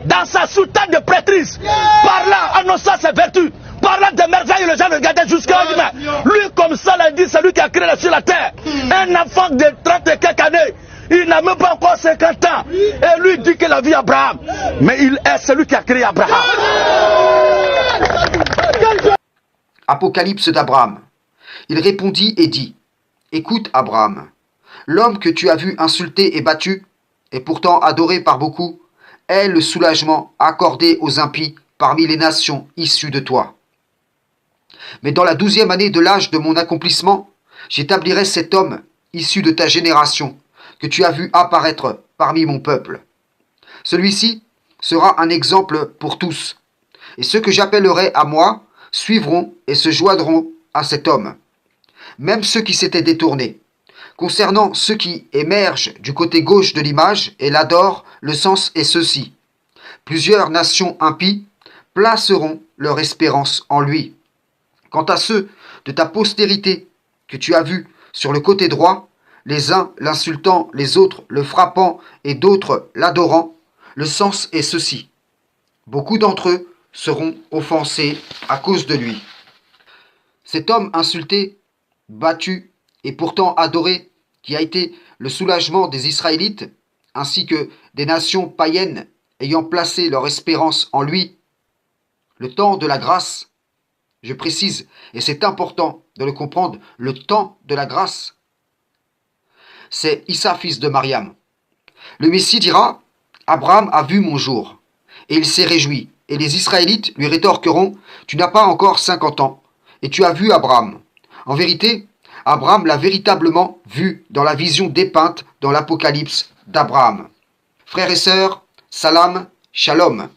dans sa soutane de prêtrise, parlant, annonçant ses vertus, parlant des merveilles, les gens regardaient jusqu'à humain. Lui, comme ça, l'a dit, c'est lui qui a créé sur la terre. Un enfant de 30 et quelques années, il n'a même pas encore 50 ans. Et lui dit qu'il a vu Abraham. Mais il est celui qui a créé Abraham. Apocalypse d'Abraham. Il répondit et dit, « Écoute, Abraham, l'homme que tu as vu insulté et battu, et pourtant adoré par beaucoup, est le soulagement accordé aux impies parmi les nations issues de toi. Mais dans la 12e année de l'âge de mon accomplissement, j'établirai cet homme issu de ta génération, que tu as vu apparaître parmi mon peuple. Celui-ci sera un exemple pour tous, et ceux que j'appellerai à moi suivront et se joindront à cet homme, même ceux qui s'étaient détournés. Concernant ceux qui émergent du côté gauche de l'image et l'adorent, le sens est ceci. Plusieurs nations impies placeront leur espérance en lui. Quant à ceux de ta postérité que tu as vus sur le côté droit, les uns l'insultant, les autres le frappant et d'autres l'adorant, le sens est ceci. Beaucoup d'entre eux seront offensés à cause de lui. Cet homme insulté, battu et pourtant adoré, qui a été le soulagement des Israélites, ainsi que des nations païennes ayant placé leur espérance en lui, le temps de la grâce, je précise, et c'est important de le comprendre, le temps de la grâce, c'est Issa, fils de Mariam. Le Messie dira, Abraham a vu mon jour, et il s'est réjoui. Et les Israélites lui rétorqueront, tu n'as pas encore 50 ans, et tu as vu Abraham. En vérité, Abraham l'a véritablement vu dans la vision dépeinte dans l'Apocalypse d'Abraham. Frères et sœurs, salam, shalom.